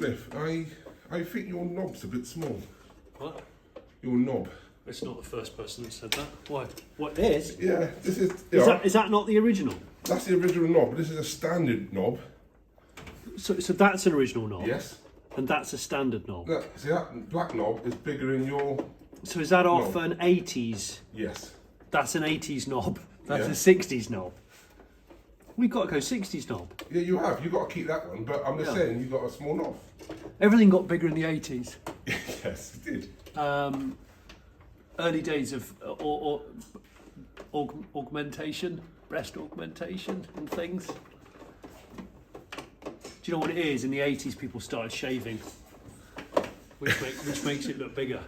Smith, I think your knob's a bit small. What? Your knob. It's not the first person that said that. Why? What? This? Yeah, this is... Is that not the original? That's the original knob. This is a standard knob. So that's an original knob? Yes. And that's a standard knob? See, that black knob is bigger than your... So is that off an 80s? Yes. That's an 80s knob. That's Yeah. a 60s knob. We've got to go 60s knob. Yeah, you have. You've got to keep that one. But I'm just saying, you've got a small knob. Everything got bigger in the 80s. Yes, it did. Early days of augmentation, breast augmentation and things. Do you know what it is? In the 80s, people started shaving, which makes it look bigger.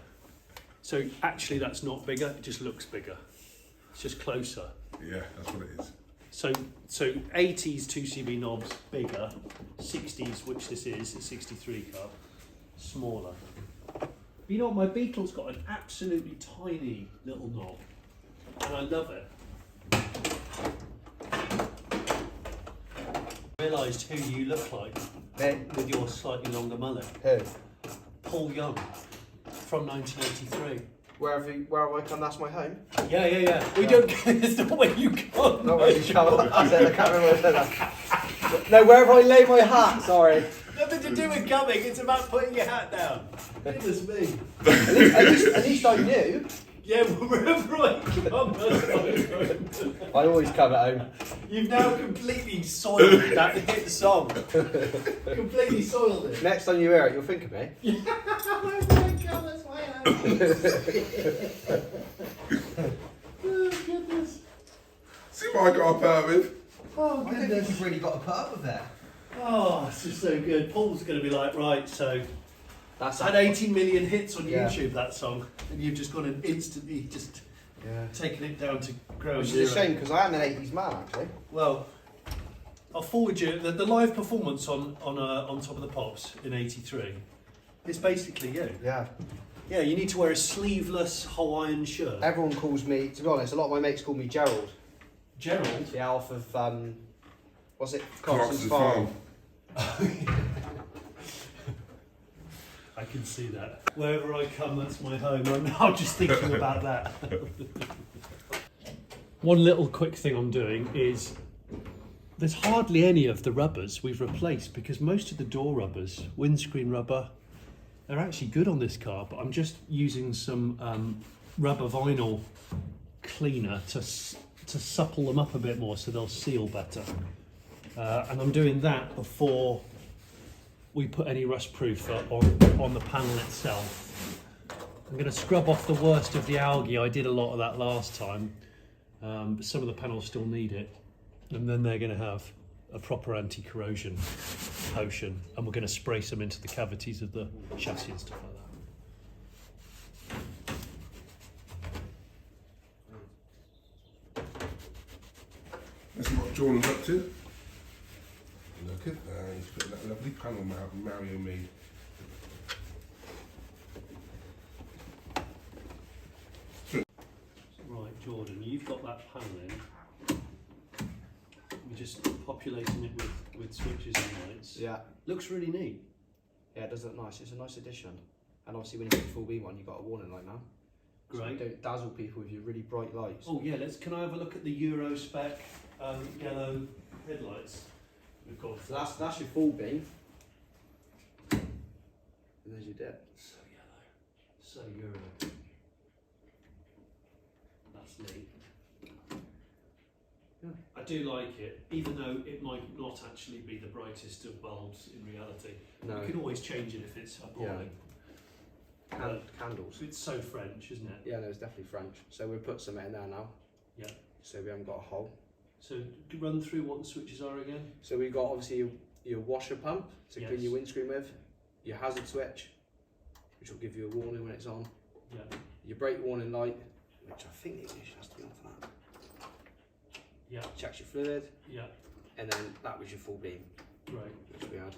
So actually, that's not bigger. It just looks bigger. It's just closer. Yeah, that's what it is. So 80s 2CV knobs bigger, 60s, which this is, a 63 cup, smaller. But you know what? My Beetle's got an absolutely tiny little knob, and I love it. I realised who you look like with your slightly longer mullet. Who? Paul Young from 1983. Where have I come? That's my home. Yeah. We don't. It's not where you come. Not where you come. I can't remember what I said that. No, wherever I lay my hat. Sorry. Nothing to do with coming. It's about putting your hat down. Goodness me. At least I knew. Yeah, wherever I come, that's what I'm going to. I always come at home. You've now completely soiled that hit song. Completely soiled it. Next time you hear it, you'll think of me. Oh my God, that's my hand. Oh goodness. See what I got up out with? Oh I don't think goodness. you've really got to put up with that. Oh, this is so good. Paul's going to be like, right, so That's had 18 million hits on Yeah. YouTube, that song, and you've just gone and instantly just taken it down to ground Which zero. is a shame because I am an 80s man actually. Well, I'll forward you the live performance on Top of the Pops in '83. It's basically you. Yeah. Yeah, you need to wear a sleeveless Hawaiian shirt. Everyone calls me, to be honest, a lot of my mates call me Gerald. Gerald. The Alf of, what's it? Clarkson's Farm. I can see that. Wherever I come, that's my home. I'm now just thinking about that. One little quick thing I'm doing is there's hardly any of the rubbers we've replaced because most of the door rubbers, windscreen rubber, they're actually good on this car, but I'm just using some rubber vinyl cleaner to supple them up a bit more so they'll seal better. And I'm doing that before we put any rust proof on the panel itself. I'm going to scrub off the worst of the algae. I did a lot of that last time, but some of the panels still need it. And then they're going to have a proper anti-corrosion potion, and we're going to spray some into the cavities of the chassis and stuff like that. This is what Jordan's up to. Look at that, he's put that lovely panel Mario made. Right, Jordan, you've got that panel in. We're just populating it with switches and lights. Yeah. Looks really neat. Yeah, it does look nice. It's a nice addition. And obviously when you put the full beam on, you've got a warning light now. So you Great. don't dazzle people with your really bright lights. Oh yeah, can I have a look at the Euro spec yellow headlights we've got? So that's your full beam. And there's your dip. So yellow, so Euro. That's neat. Yeah. I do like it, even though it might not actually be the brightest of bulbs in reality. No. You can always change it if it's appalling. Candles. It's so French, isn't it? Yeah, no, it's definitely French. So we'll put some in there now. Yeah. So we haven't got a hole. So run through what the switches are again. So we've got obviously your washer pump to clean Yes. your windscreen with, your hazard switch, which will give you a warning when it's on, Yeah. your brake warning light, which I think the ignition has to be on for that. Yeah. Checks your fluid, Yeah. and then that was your full beam, Right. which we had.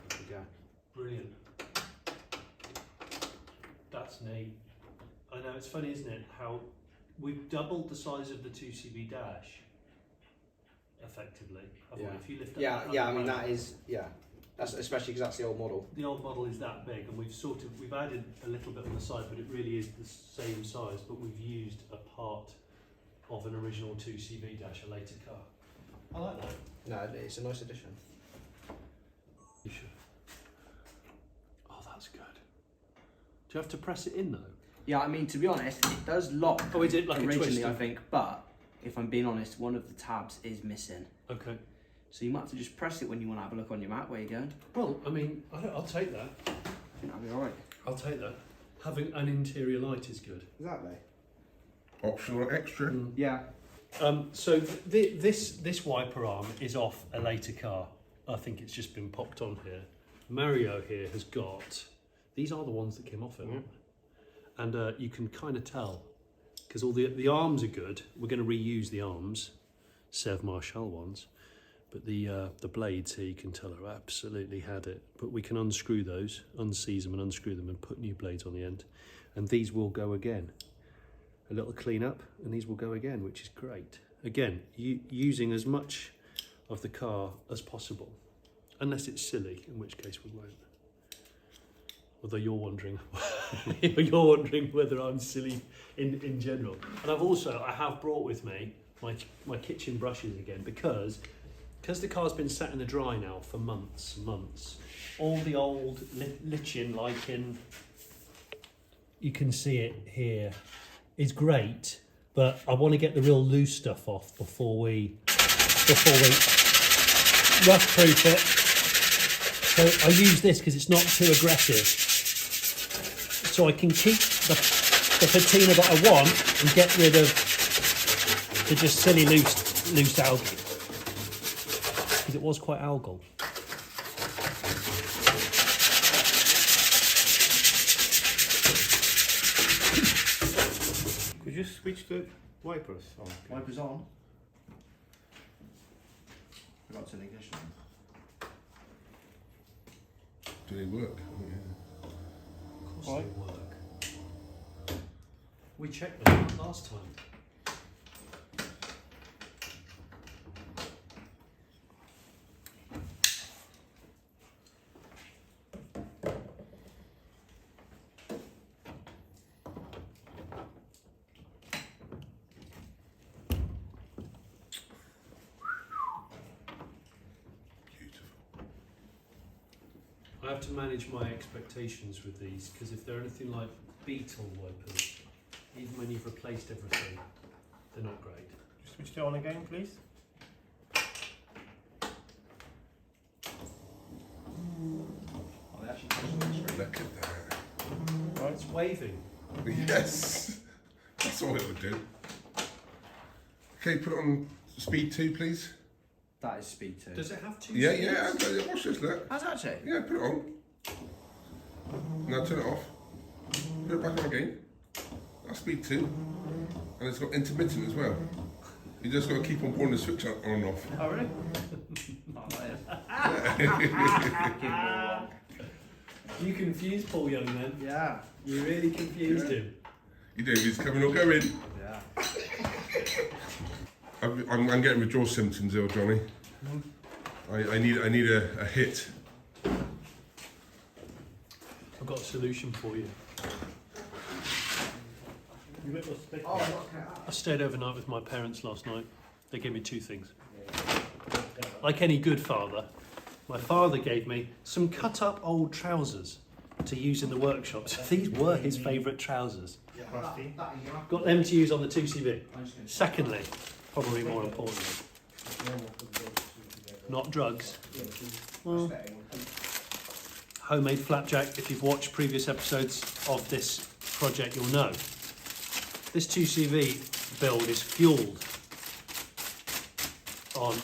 There we go. Brilliant. That's neat. I know, it's funny, isn't it, how we've doubled the size of the 2CV dash effectively. Yeah. If you lift up Yeah, that yeah. I other mean, motor- that is, yeah. That's especially because that's the old model. The old model is that big, and we've added a little bit on the side, but it really is the same size. But we've used a part of an original 2CV dash, a later car. I like that. No, it's a nice addition. You should. Oh, that's good. Do you have to press it in though? Yeah, I mean, to be honest, it does lock. Oh, is it like a originally? twister? I think, but if I'm being honest, one of the tabs is missing. Okay. So you might have to just press it when you want to have a look on your map where you're going. Well, I mean, I'll take that. I think that'll be alright. I'll take that. Having an interior light is good. Exactly. Optional extra. Yeah. So this wiper arm is off a later car. I think it's just been popped on here. Mario here has got, these are the ones that came off it, aren't they? And you can kind of tell, because all the arms are good. We're going to reuse the arms, Sev Marshall ones, but the blades here you can tell are absolutely had it. But we can unscrew those, unseize them and unscrew them and put new blades on the end. And these will go again. A little clean up and these will go again, which is great. Again, using as much of the car as possible, unless it's silly, in which case we won't. Although you're wondering whether I'm silly in general. And I have brought with me my kitchen brushes again, because the car's been sat in the dry now for months. All the old lichen, you can see it here, is great, but I want to get the real loose stuff off before we rough proof it. So I use this because it's not too aggressive, so I can keep the patina that I want and get rid of the just silly loose algae, because it was quite algal. Could you switch the wipers on? Wipers on. Forgot to ignition. Do they work? Oh, yeah. Of course they work. We checked them last time. I have to manage my expectations with these, because if they're anything like Beetle wipers, even when you've replaced everything, they're not great. Just switch it on again, please. Oh, they actually touch the screen. Look at that. Right. It's waving. Yes, that's all it would do. Okay, put it on speed 2, please. That is speed 2. Does it have two Yeah, speeds? yeah. Watch this, look. How's that actually? Yeah, put it on. Now turn it off. Put it back on again. That's speed 2, and it's got intermittent as well. You just got to keep on pulling the switch on and off. Oh, really? You confused Paul Young then. Yeah. You really confused him. You do. He's coming or going. Yeah. I'm getting withdrawal symptoms here, Johnny. I need a hit. I've got a solution for you. You let us take Oh, okay. I stayed overnight with my parents last night. They gave me two things. Like any good father, my father gave me some cut-up old trousers to use in the workshop. So these were his favourite trousers. crusty. Got them to use on the 2CV. Secondly, probably more importantly, not drugs. Well, homemade flapjack. If you've watched previous episodes of this project, you'll know. This 2CV build is fueled on,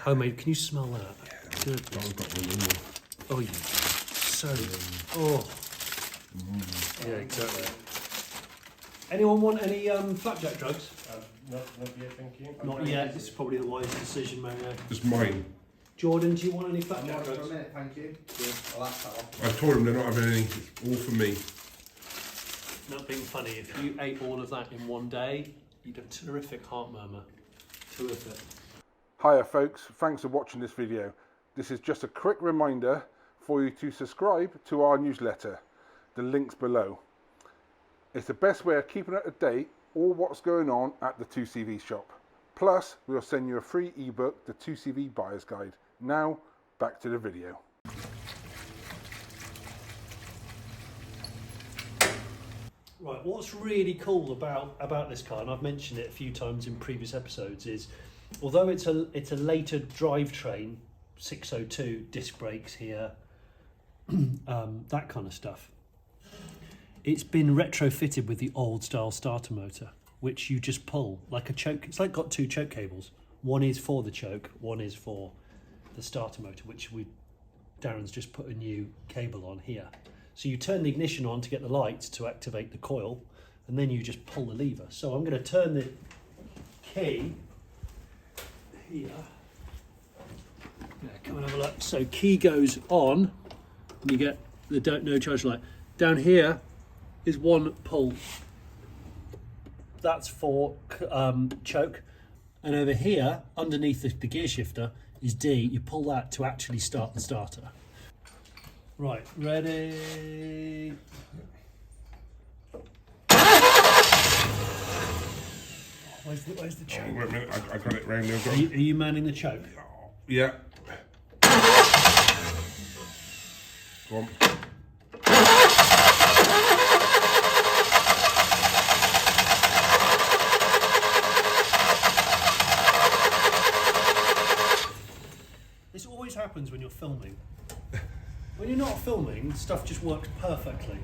homemade. Can you smell that? Goodness. Oh, yeah. So, yeah, exactly. Anyone want any flapjack drugs? Not yet, thank you. Not yet. This is probably the wise decision, Mario. Just mine. Jordan, do you want any I'm flapjack not for a drugs? minute, thank you. Good. I'll ask that off. I told them they're not having any. It's all for me. Not being funny, if you ate all of that in one day, You'd a terrific heart murmur. Terrific. Hiya folks, thanks for watching this video. This is just a quick reminder for you to subscribe to our newsletter. The link's below. It's the best way of keeping up to date all what's going on at the 2CV shop. Plus, we'll send you a free ebook, the 2CV Buyer's Guide. Now, back to the video. Right, what's really cool about this car, and I've mentioned it a few times in previous episodes, is although it's a later drivetrain, 602 disc brakes here, that kind of stuff, it's been retrofitted with the old style starter motor, which you just pull like a choke. It's like got two choke cables. One is for the choke, one is for the starter motor, which Darren's just put a new cable on here. So you turn the ignition on to get the lights to activate the coil, and then you just pull the lever. So I'm going to turn the key here. Yeah, come and have a look. So key goes on, and you get the no charge light. Down here is one pull. That's for choke. And over here, underneath the gear shifter, is D. You pull that to actually start the starter. Right, ready? Where's the choke? Oh, wait a minute, I got it round there. Are you manning the choke? Yeah. Go on. This always happens when you're filming. When you're not filming, stuff just works perfectly.